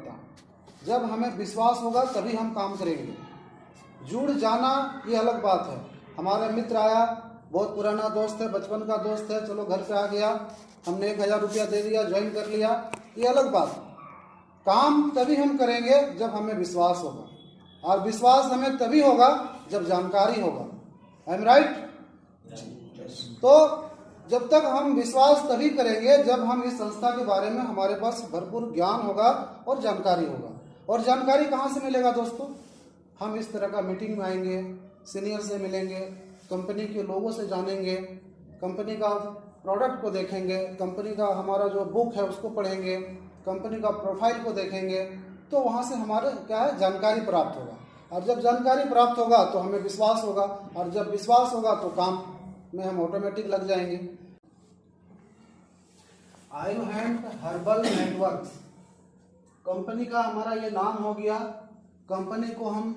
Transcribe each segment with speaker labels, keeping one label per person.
Speaker 1: करता। जब हमें विश्वास होगा तभी हम काम करेंगे। जुड़ जाना ये अलग बात है। हमारा मित्र आया, बहुत पुराना दोस्त है, बचपन का दोस्त है, चलो घर पे आ गया, हमने 1000 रुपया दे दिया, ज्वाइन कर लिया, ये अलग बात है। काम तभी हम करेंगे जब हमें विश्वास होगा, और विश्वास हमें तभी होगा जब जानकारी होगा। I am right? तो जब तक हम विश्वास तभी करेंगे जब हम इस संस्था के बारे में हमारे पास भरपूर ज्ञान होगा और जानकारी होगा। और जानकारी कहाँ से मिलेगा दोस्तों? हम इस तरह का मीटिंग में आएंगे, सीनियर से मिलेंगे, कंपनी के लोगों से जानेंगे, कंपनी का प्रोडक्ट को देखेंगे, कंपनी का हमारा जो बुक है उसको पढ़ेंगे, कंपनी का प्रोफाइल को देखेंगे, तो वहाँ से हमारे क्या है, जानकारी प्राप्त होगा। और जब जानकारी प्राप्त होगा तो हमें विश्वास होगा, और जब विश्वास होगा तो काम में हम ऑटोमेटिक लग जाएंगे। आयुवेंट हर्बल नेटवर्क्स कंपनी का हमारा ये नाम हो गया। कंपनी को हम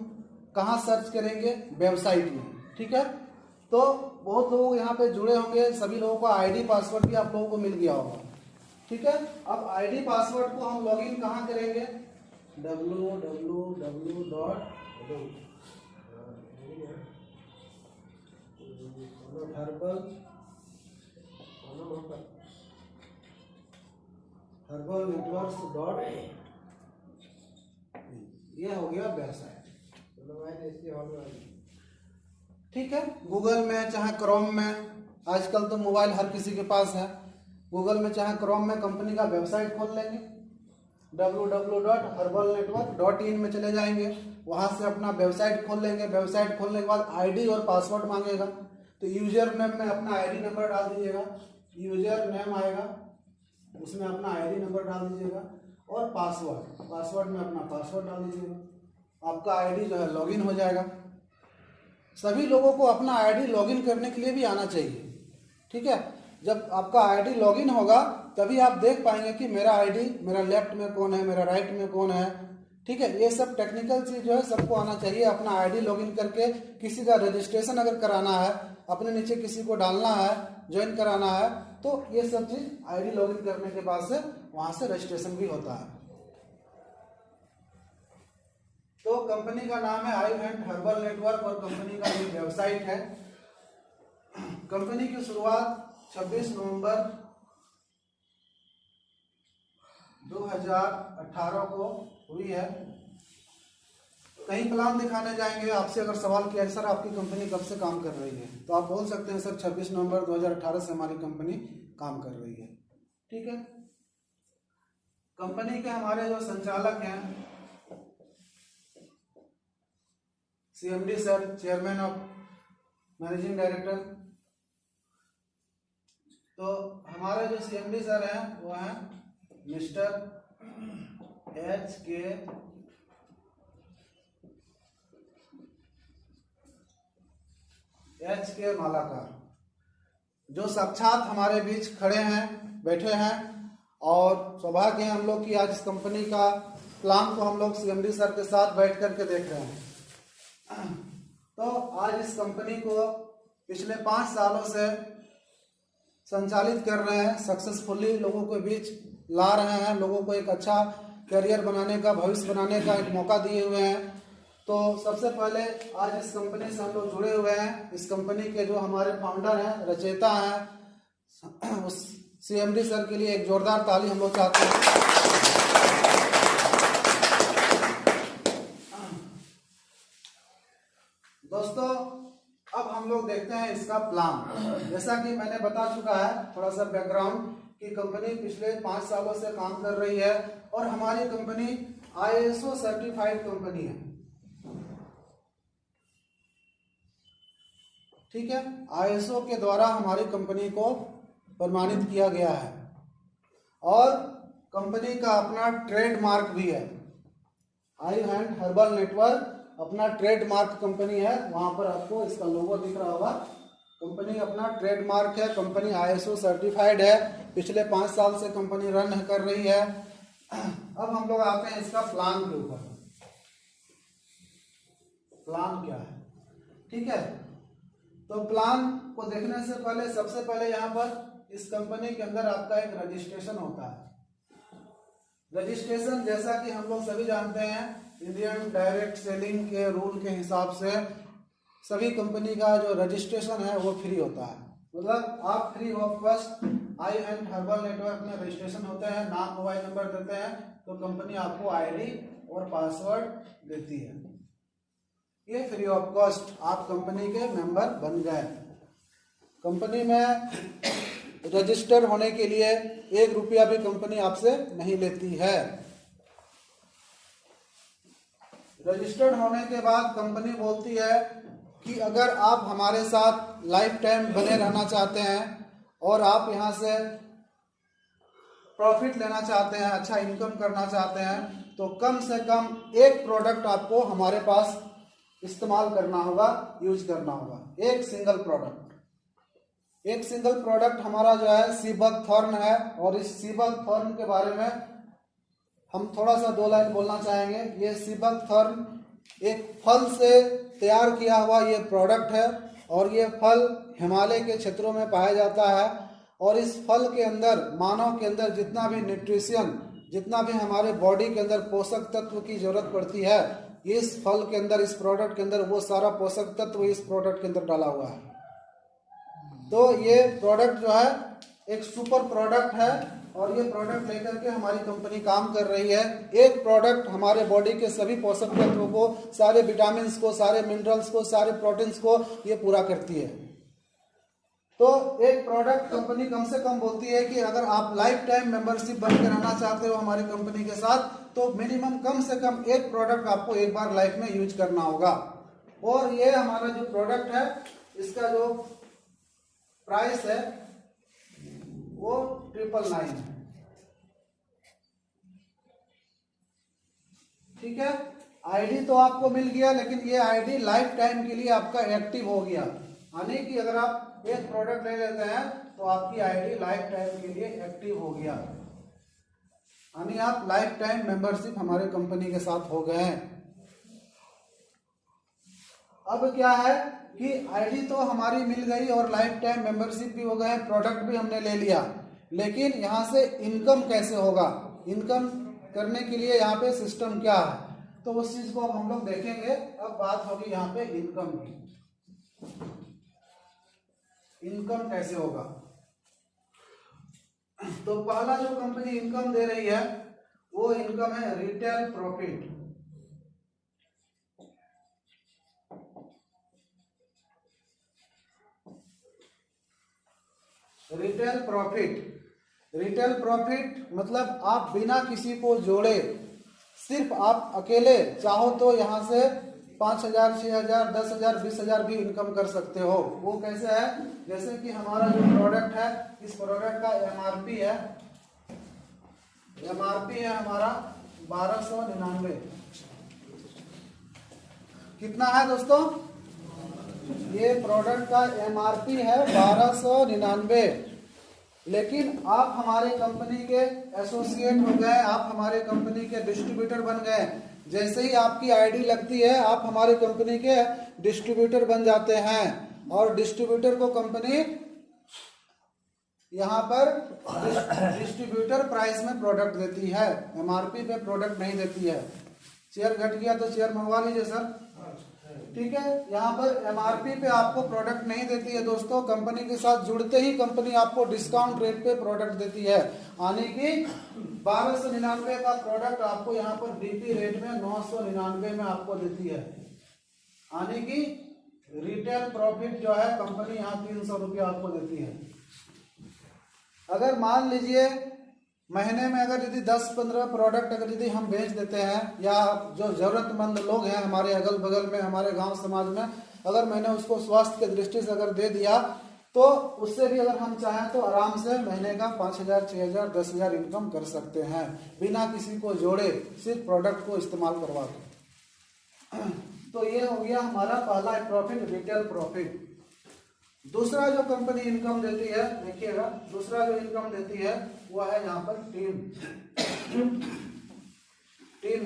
Speaker 1: कहाँ सर्च करेंगे? वेबसाइट में। ठीक है, तो बहुत लोग यहाँ पे जुड़े होंगे, सभी लोगों का आईडी पासवर्ड भी आप लोगों को मिल गया होगा। ठीक है, अब आईडी पासवर्ड को हम लॉगिन कहाँ करेंगे? www.herbalnetworks. ये हो गया वेबसाइट। ठीक है, गूगल में चाहे क्रोम में, आजकल तो मोबाइल हर किसी के पास है, गूगल में चाहे क्रोम में कंपनी का वेबसाइट खोल लेंगे, www.herbalnetwork.in में चले जाएंगे, वहां से अपना वेबसाइट खोल लेंगे। वेबसाइट खोलने के बाद आईडी और पासवर्ड मांगेगा, तो यूजर नेम में अपना आईडी नंबर डाल दीजिएगा, यूजर नेम आएगा उसमें अपना आईडी नंबर डाल दीजिएगा, और पासवर्ड में अपना पासवर्ड डाल दीजिएगा, आपका आईडी जो है लॉगिन हो जाएगा। सभी लोगों को अपना आईडी लॉगिन करने के लिए भी आना चाहिए। ठीक है, जब आपका आईडी लॉगिन होगा तभी आप देख पाएंगे कि मेरा आईडी, मेरा लेफ्ट में कौन है, मेरा राइट में कौन है। ठीक है, ये सब टेक्निकल चीज जो है सबको आना चाहिए। अपना आईडी लॉगिन करके किसी का रजिस्ट्रेशन अगर कराना है, अपने नीचे किसी को डालना है, ज्वाइन कराना है, तो ये सब चीज आईडी लॉगिन करने के बाद से वहां से रजिस्ट्रेशन भी होता है। तो कंपनी का नाम है आयुवेंट हर्बल नेटवर्क और कंपनी का ये वेबसाइट है। कंपनी की शुरुआत 26 नवंबर 2018 को हुई है। कहीं प्लान दिखाने जाएंगे, आपसे अगर सवाल किया सर आपकी कंपनी कब से काम कर रही है, तो आप बोल सकते हैं सर 26 नवंबर 2018 से हमारी कंपनी काम कर रही है। ठीक है, कंपनी के हमारे जो संचालक हैं CMD sir, chairman of managing director. तो हमारे जो CMD सर हैं वो हैं मिस्टर HK मालाकार, जो साक्षात हमारे बीच खड़े हैं, बैठे हैं। और सौभाग्य है हम लोग की आज इस कंपनी का प्लान को हम लोग CMD सर के साथ बैठ करके देख रहे हैं। तो आज इस कंपनी को पिछले 5 सालों से संचालित कर रहे हैं, सक्सेसफुली लोगों के बीच ला रहे हैं, लोगों को एक अच्छा करियर बनाने का, भविष्य बनाने का एक मौका दिए हुए हैं। तो सबसे पहले आज इस कंपनी से हम लोग जुड़े हुए हैं। इस कंपनी के जो हमारे फाउंडर हैं, रचयिता हैं, उस CMD सर के लिए एक जोरदार ताली हम लोग चाहते हैं। दोस्तों, अब हम लोग देखते हैं इसका प्लान। जैसा कि मैंने बता चुका है थोड़ा सा बैकग्राउंड, कि कंपनी पिछले 5 सालों से काम कर रही है और हमारी कंपनी ISO सर्टिफाइड कंपनी है। ठीक है, ISO के द्वारा हमारी कंपनी को प्रमाणित किया गया है, और कंपनी का अपना ट्रेडमार्क भी है। आयुवेंट हर्बल नेटवर्क अपना ट्रेडमार्क कंपनी है, वहां पर आपको इसका लोगो दिख रहा होगा। कंपनी अपना ट्रेडमार्क है, कंपनी ISO सर्टिफाइड है, पिछले 5 साल से कंपनी रन कर रही है। अब हम लोग आते हैं इसका प्लान के ऊपर। प्लान क्या है? ठीक है, तो प्लान को देखने से पहले सबसे पहले यहाँ पर इस कंपनी के अंदर आपका एक रजिस्ट्रेशन होता है। रजिस्ट्रेशन जैसा कि हम लोग सभी जानते हैं, इंडियन डायरेक्ट सेलिंग के रूल के हिसाब से सभी कंपनी का जो रजिस्ट्रेशन है वो फ्री होता है। मतलब आप free of cost I and herbal network में रजिस्ट्रेशन होते हैं, नाम मोबाइल नंबर देते हैं, तो कंपनी आपको आईडी और पासवर्ड देती है। ये फ्री ऑफ कॉस्ट आप कंपनी के मेंबर बन गए। कंपनी में रजिस्टर होने के लिए 1 रुपया भी कंपनी आपसे नहीं लेती है। रजिस्टर्ड होने के बाद कंपनी बोलती है कि अगर आप हमारे साथ लाइफ टाइम बने रहना चाहते हैं और आप यहाँ से प्रॉफिट लेना चाहते हैं, अच्छा इनकम करना चाहते हैं, तो कम से कम एक प्रोडक्ट आपको हमारे पास इस्तेमाल करना होगा, यूज करना होगा। एक सिंगल प्रोडक्ट हमारा जो है सीबकथॉर्न है। और इस सीबकथॉर्न के बारे में हम थोड़ा सा 2 लाइन बोलना चाहेंगे। ये सीबकथॉर्न एक फल से तैयार किया हुआ ये प्रोडक्ट है और ये फल हिमालय के क्षेत्रों में पाया जाता है। और इस फल के अंदर, मानव के अंदर जितना भी न्यूट्रिशन, जितना भी हमारे बॉडी के अंदर पोषक तत्व की जरूरत पड़ती है, इस फल के अंदर, इस प्रोडक्ट के अंदर वो सारा पोषक तत्व इस प्रोडक्ट के अंदर डाला हुआ है। तो ये प्रोडक्ट जो है एक सुपर प्रोडक्ट है और ये प्रोडक्ट लेकर के हमारी कंपनी काम कर रही है। एक प्रोडक्ट हमारे बॉडी के सभी पोषक तत्वों को, सारे विटामिन्स को, सारे मिनरल्स को, सारे प्रोटीन्स को ये पूरा करती है। तो एक प्रोडक्ट कंपनी कम से कम बोलती है कि अगर आप लाइफ टाइम मेंबरशिप बनकर रहना चाहते हो हमारी कंपनी के साथ, तो मिनिमम कम से कम एक प्रोडक्ट आपको एक बार लाइफ में यूज करना होगा। और ये हमारा जो प्रोडक्ट है, इसका जो प्राइस है वो 999 है। ठीक है, आईडी तो आपको मिल गया, लेकिन ये आईडी लाइफ टाइम के लिए आपका एक्टिव हो गया। यानी कि अगर आप एक प्रोडक्ट ले लेते हैं तो आपकी आईडी लाइफ टाइम के लिए एक्टिव हो गया, यानी आप लाइफ टाइम मेंबरशिप हमारे कंपनी के साथ हो गए हैं। अब क्या है कि आईडी तो हमारी मिल गई और लाइफ टाइम मेंबरशिप भी हो गए, प्रोडक्ट भी हमने ले लिया, लेकिन यहाँ से इनकम कैसे होगा, इनकम करने के लिए यहाँ पे सिस्टम क्या है, तो उस चीज को अब हम लोग देखेंगे। अब बात होगी यहाँ पे इनकम की। इनकम कैसे होगा, तो पहला जो कंपनी इनकम दे रही है वो इनकम है रिटेल प्रॉफिट। रिटेल प्रॉफिट मतलब आप बिना किसी को जोड़े, सिर्फ आप अकेले चाहो तो यहाँ से 5,000, 6,000, 10,000, 20,000 भी इनकम कर सकते हो। वो कैसे है, जैसे कि हमारा जो प्रोडक्ट है, इस प्रोडक्ट का एमआरपी है हमारा 1299। कितना है दोस्तों, ये प्रोडक्ट का एमआरपी है 1299। लेकिन आप हमारे कंपनी के एसोसिएट हो गए, आप हमारे कंपनी के डिस्ट्रीब्यूटर बन गए। जैसे ही आपकी आईडी लगती है आप हमारी कंपनी के डिस्ट्रीब्यूटर बन जाते हैं और डिस्ट्रीब्यूटर को कंपनी यहाँ पर डिस्ट्रीब्यूटर प्राइस में प्रोडक्ट देती है, एमआरपी पे प्रोडक्ट नहीं देती है। शेयर घट गया तो शेयर मंगवा लीजिए सर। ठीक है, यहाँ पर एमआरपी पे आपको प्रोडक्ट नहीं देती है दोस्तों। कंपनी के साथ जुड़ते ही कंपनी आपको डिस्काउंट रेट पे प्रोडक्ट देती है, यानी कि 1299 का प्रोडक्ट आपको यहाँ पर डीपी रेट में 999 में आपको देती है, यानी कि रिटेल प्रॉफिट जो है कंपनी यहाँ 300 रुपया आपको देती है। अगर मान लीजिए महीने में अगर यदि 10-15 प्रोडक्ट अगर यदि हम बेच देते हैं, या जो जरूरतमंद लोग हैं हमारे अगल बगल में, हमारे गांव समाज में, अगर मैंने उसको स्वास्थ्य के दृष्टि से अगर दे दिया, तो उससे भी अगर हम चाहें तो आराम से महीने का 5,000, 6,000, 10,000 इनकम कर सकते हैं, बिना किसी को जोड़े, सिर्फ प्रोडक्ट को इस्तेमाल करवा के। तो ये हो गया हमारा पहला प्रॉफिट, रिटेल प्रॉफिट। दूसरा जो कंपनी इनकम देती है, देखिएगा दूसरा जो इनकम देती है वो है यहाँ पर टीम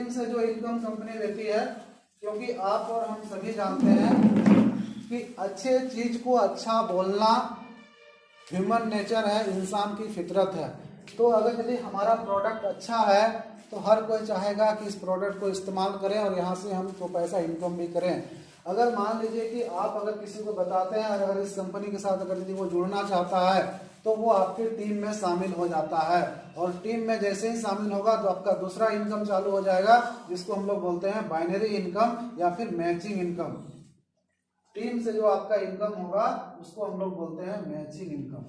Speaker 1: से जो इनकम कंपनी देती है, क्योंकि आप और हम सभी जानते हैं कि अच्छे चीज को अच्छा बोलना ह्यूमन नेचर है, इंसान की फितरत है। तो अगर यदि हमारा प्रोडक्ट अच्छा है तो हर कोई चाहेगा कि इस प्रोडक्ट को इस्तेमाल करें और यहाँ से हम तो पैसा इनकम भी करें। अगर मान लीजिए कि आप अगर किसी को बताते हैं और अगर इस कंपनी के साथ अगर यदि वो जुड़ना चाहता है तो वो आपकी टीम में शामिल हो जाता है, और टीम में जैसे ही शामिल होगा तो आपका दूसरा इनकम चालू हो जाएगा, जिसको हम लोग बोलते हैं बाइनरी इनकम या फिर मैचिंग इनकम। टीम से जो आपका इनकम होगा उसको हम लोग बोलते हैं matching income.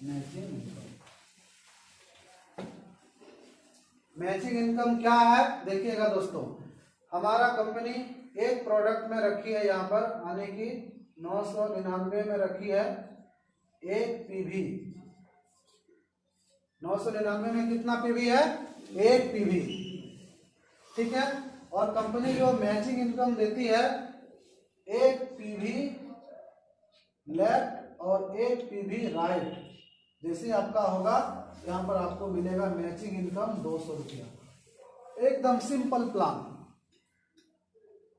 Speaker 1: Matching income, matching income क्या है देखिएगा दोस्तों, हमारा कंपनी एक प्रोडक्ट में रखी है यहाँ पर आने की 999 में रखी है एक पीवी। 999 में कितना पीवी है? एक पीवी, ठीक है। और कंपनी जो मैचिंग इनकम देती है एक पीवी लेफ्ट और एक पीवी राइट, जैसे आपका होगा यहाँ पर आपको मिलेगा मैचिंग इनकम 200 रुपया। एकदम सिंपल प्लान,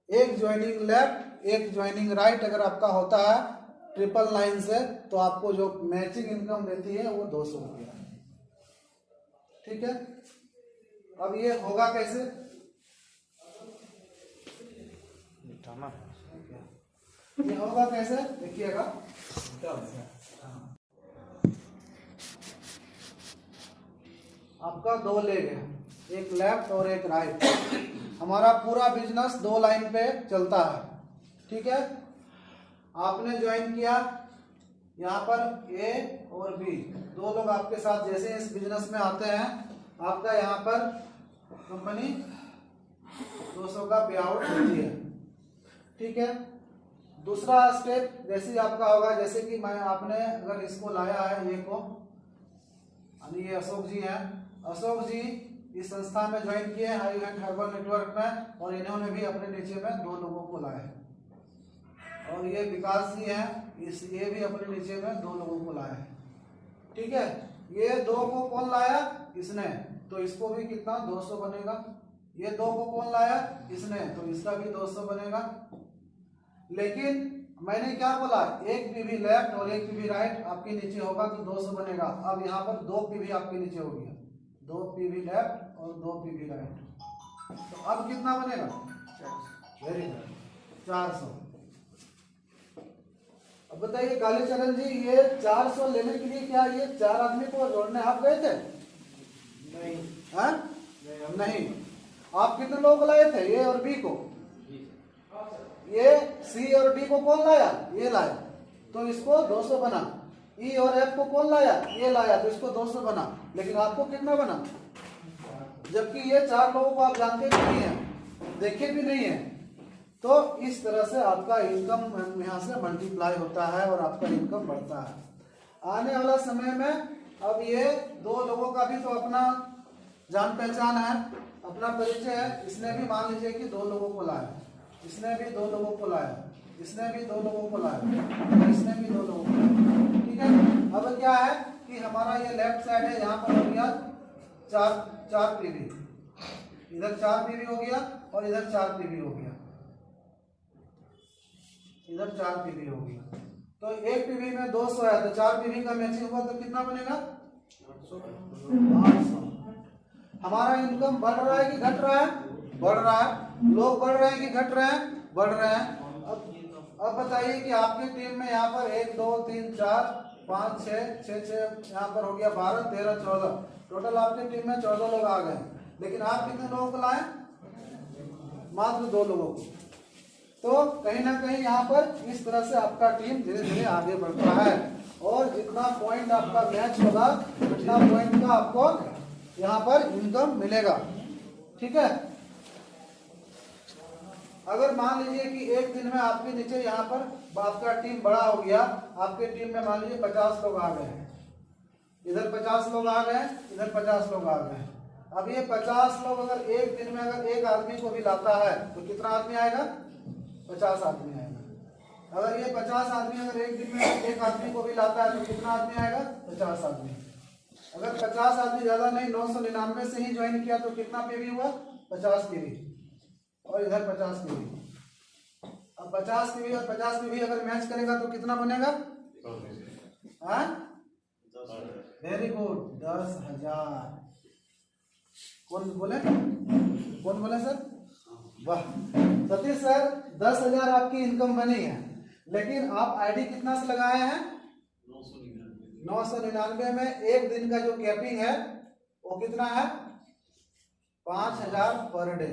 Speaker 1: एक ज्वाइनिंग लेफ्ट एक ज्वाइनिंग राइट अगर आपका होता है 999 से तो आपको जो मैचिंग इनकम देती है वो 200 रुपया, ठीक है। अब ये होगा कैसे? ये होगा कैसे देखिएगा, आपका 2 लेग है, एक लेफ्ट और एक राइट। हमारा पूरा बिजनेस 2 लाइन पे चलता है, ठीक है। आपने ज्वाइन किया यहाँ पर ए और बी, 2 लोग आपके साथ जैसे इस बिजनेस में आते हैं, आपका यहाँ पर कंपनी 200 का पे आउट देती है, ठीक है। दूसरा स्टेप जैसे ही आपका होगा, जैसे कि मैं आपने अगर इसको लाया है ये को, ये अशोक जी हैं, अशोक जी इस संस्था में ज्वाइन किए हाई एंड हर्बल नेटवर्क में, और इन्होंने भी अपने नीचे में 2 लोगों को लाया है। और ये विकास जी हैं, ये भी अपने नीचे में 2 लोगों को लाया है, ठीक है। ये 2 को कौन लाया? इसने, तो इसको भी कितना 200 बनेगा। ये 2 को कौन लाया? इसने, तो इसका भी 200 बनेगा। लेकिन मैंने क्या बोला, एक पीवी लेफ्ट और एक पीवी राइट आपके नीचे होगा तो 200 बनेगा। अब यहाँ पर 2 पीवी आपके नीचे हो गया, 2 पीवी लेफ्ट और 2 पीवी राइट, तो अब कितना बनेगा? Very good, 400। अब बताइए कालीचरण जी, ये 400 लेने के लिए क्या ये 4 आदमी को जोड़ने आप गए थे? नहीं है? नहीं। आप कितने लोग लाए थे? ए और बी को। ये सी और डी को कौन लाया? ये लाया, तो इसको 200 बना। ई और एफ को कौन लाया? ये लाया, तो इसको 200 बना। लेकिन आपको कितना बना? जबकि ये 4 लोगों को आप जानते भी नहीं है, देखे भी नहीं है। तो इस तरह से आपका इनकम यहाँ से मल्टीप्लाई होता है और आपका इनकम बढ़ता है। आने वाला समय में अब ये 2 लोगों का भी तो अपना जान पहचान है, अपना परिचय है। इसने भी मान लीजिए कि 2 लोगों को लाया, इसने भी 2 लोगों को लाया, इसने भी 2 लोगों को लाया, इसने भी 2 लोगों को लाया, ठीक है। अब क्या है कि हमारा ये लेफ्ट साइड है, यहाँ पर हो गया 4 पीवी, इधर 4 पीवी हो गया और इधर 4 पीवी हो गया, इधर 4 पीवी हो गया। तो एक पीवी में 200 है, तो 4 पीवी का मैचिंग हुआ तो कितना बनेगा? 800। हमारा इनकम बढ़ रहा है कि घट रहा है? बढ़ रहा है। लोग बढ़ रहे हैं कि घट रहे हैं? बढ़ रहे हैं। अब बताइए कि आपकी टीम में यहाँ पर 1 2 3 4 5 6 यहाँ पर हो गया 12 13 14, टोटल आपकी टीम में 14 लोग आ गए। लेकिन आप कितने लोगों को लाए? मात्र 2 लोगों को। तो कहीं ना कहीं यहाँ पर इस तरह से आपका टीम धीरे धीरे आगे बढ़ता है, और जितना पॉइंट आपका मैच होगा उतना पॉइंट का आपको यहाँ पर इनकम मिलेगा, ठीक है। अगर मान लीजिए कि एक दिन में आपके नीचे यहाँ पर आपका टीम बड़ा हो गया, आपके टीम में मान लीजिए 50 लोग आ गए, इधर 50 लोग आ गए, इधर 50 लोग आ गए। अब ये 50 लोग अगर एक दिन में अगर एक आदमी को भी लाता है तो कितना आदमी आएगा? 50 आदमी आएगा। अगर ये 50 आदमी अगर एक दिन में एक आदमी को भी लाता है तो कितना आदमी आएगा? 50 आदमी। अगर 50 आदमी ज्यादा नहीं 999 से ही ज्वाइन किया तो कितना पीवी हुआ? 50 पीवी, और इधर 50 पीवी। अब 50 पीवी और 50 पीवी अगर मैच करेगा तो कितना बनेगा? Very good, 10,000। कौन बोले सर? वाह सतीश सर, 10,000 आपकी इनकम बनी है, लेकिन आप आईडी कितना से लगाए हैं? 999 में एक दिन का जो कैपिंग है वो कितना है? 5,000 पर डे।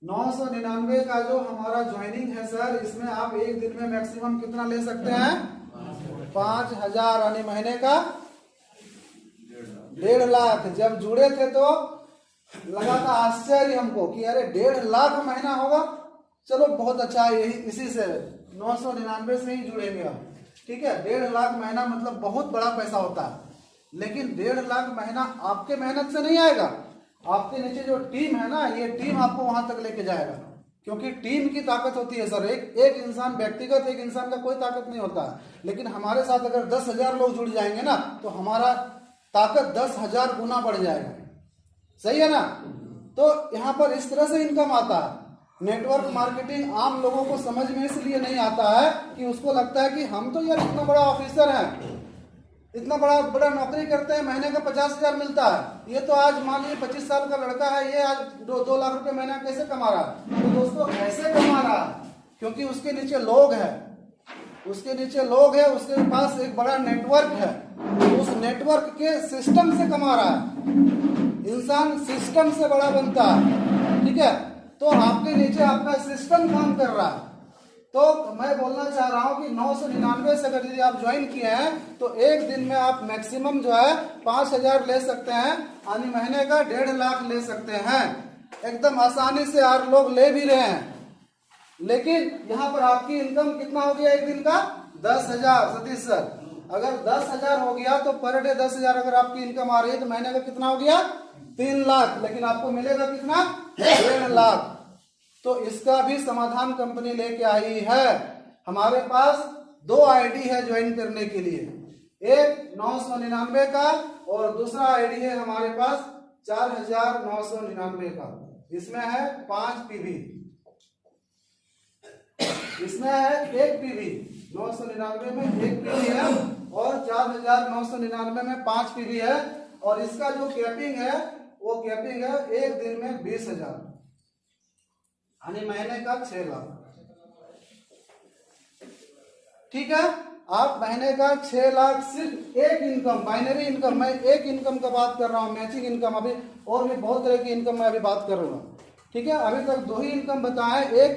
Speaker 1: 999 का जो हमारा ज्वाइनिंग है सर, इसमें आप एक दिन में मैक्सिमम कितना ले सकते हैं? 5,000, यानी महीने का 1.5 लाख। जब जुड़े थे तो लगा था आश्चर्य हमको कि अरे 1.5 लाख महीना होगा, चलो बहुत अच्छा है, यही इसी से 999 से ही जुड़ेंगे हम, ठीक है। 1.5 लाख महीना मतलब बहुत बड़ा पैसा होता है, लेकिन 1.5 लाख महीना आपके मेहनत से नहीं आएगा, आपके नीचे जो टीम है ना, ये टीम आपको वहां तक लेके जाएगा, क्योंकि टीम की ताकत होती है सर। एक इंसान व्यक्तिगत, एक इंसान का कोई ताकत नहीं होता है, लेकिन हमारे साथ अगर 10,000 लोग जुड़ जाएंगे ना, तो हमारा ताकत 10,000 गुना बढ़ जाएगा, सही है ना। तो यहाँ पर इस तरह से इनकम आता है। नेटवर्क मार्केटिंग आम लोगों को समझ में इसलिए नहीं आता है कि उसको लगता है कि हम तो यार इतना बड़ा ऑफिसर हैं, इतना बड़ा नौकरी करते हैं, महीने का 50,000 मिलता है। ये तो आज मान लीजिए 25 साल का लड़का है, ये आज 2 लाख रुपए महीना कैसे कमा रहा है? तो दोस्तों ऐसे कमा रहा है क्योंकि उसके नीचे लोग हैं, उसके पास एक बड़ा नेटवर्क है, उस नेटवर्क के सिस्टम से कमा रहा है। इंसान सिस्टम से बड़ा बनता है, ठीक है। तो आपके नीचे आपका सिस्टम काम कर रहा है। तो मैं बोलना चाह रहा हूं कि 999 से अगर यदि आप ज्वाइन किए हैं तो एक दिन में आप मैक्सिमम जो है 5,000 ले सकते हैं, यानी महीने का 1.5 लाख ले सकते हैं, एकदम आसानी से। और लोग ले भी रहे हैं, लेकिन यहाँ पर आपकी इनकम कितना हो गया एक दिन का? 10,000। सतीश सर, अगर 10,000 हो गया तो पर डे 10,000 अगर आपकी इनकम आ रही है तो महीने का कितना हो गया? 3 लाख। लेकिन आपको मिलेगा कितना? 1.5 लाख। तो इसका भी समाधान कंपनी लेके आई है। हमारे पास 2 आईडी है ज्वाइन करने के लिए, एक 999 का और दूसरा आईडी है हमारे पास 4,999 का। इसमें है 5 पीवी, इसमें है 1 पीवी। 999 में 1 पीवी है और 4,999 में 5 पीवी है। और इसका जो कैपिंग है वो कैपिंग है एक दिन में 20,000, यानी महीने का 6 लाख, ठीक है। आप महीने का 6 लाख सिर्फ एक इनकम, बाइनरी इनकम, मैं एक इनकम का बात कर रहा हूँ, मैचिंग इनकम। अभी और भी बहुत तरह की इनकम मैं अभी बात करूंगा, ठीक है। अभी तक 2 ही इनकम बताए, एक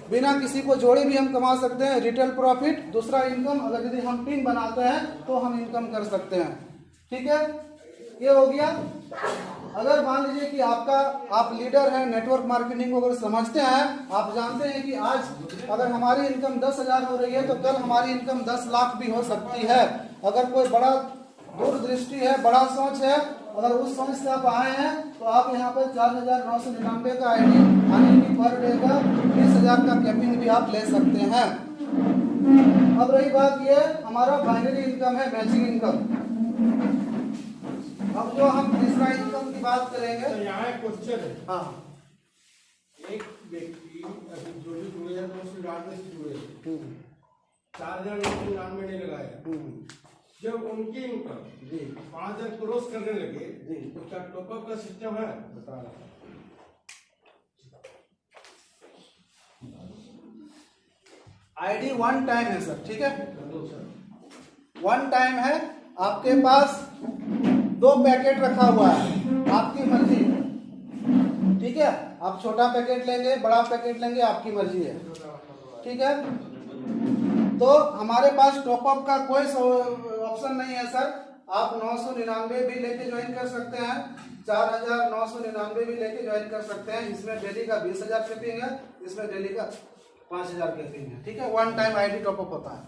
Speaker 1: बिना किसी को जोड़े भी हम कमा सकते हैं, रिटेल प्रॉफिट। दूसरा इनकम अगर यदि हम टीम बनाते हैं तो हम इनकम कर सकते हैं, ठीक है। ये हो गया। अगर मान लीजिए कि आप लीडर हैं, नेटवर्क मार्केटिंग को अगर समझते हैं, आप जानते हैं कि आज अगर हमारी इनकम 10,000 हो रही है तो कल हमारी इनकम 10 लाख भी हो सकती है। अगर कोई बड़ा दूरदृष्टि है, बड़ा सोच है, अगर उस सोच से आप आए हैं तो आप यहाँ पर 4,999 का आईडी, यानी कि पर डे का 20,000 का कैपिंग भी आप ले सकते हैं। अब रही बात ये हमारा बाइनरी इनकम है, मैचिंग इनकम। अब जो हम तीसरा इनकम की बात करेंगे,
Speaker 2: तो यहाँ एक क्वेश्चन है।
Speaker 1: हाँ,
Speaker 2: एक व्यक्ति अभी जो भी जुड़े हैं 999 से जुड़े, 4,999 नहीं लगाया, जब उनकी इनकम 5,000 क्रॉस करने लगे तो क्या टॉपअप का सिस्टम है? बता रहा
Speaker 1: आईडी 1 टाइम है सर, ठीक है। 1 टाइम है, आपके पास 2 पैकेट रखा हुआ है, आपकी मर्जी, ठीक है। आप छोटा पैकेट लेंगे, बड़ा पैकेट लेंगे, आपकी मर्जी है, ठीक है। तो हमारे पास टॉपअप का कोई ऑप्शन नहीं है सर। आप 999 भी लेके ज्वाइन कर सकते हैं, 4,999 भी लेके ज्वाइन कर सकते हैं। इसमें डेली का 20,000 कैपिंग है, इसमें डेली का 5,000 कैपिंग है, ठीक है। 1 टाइम आईडी टॉपअप होता है।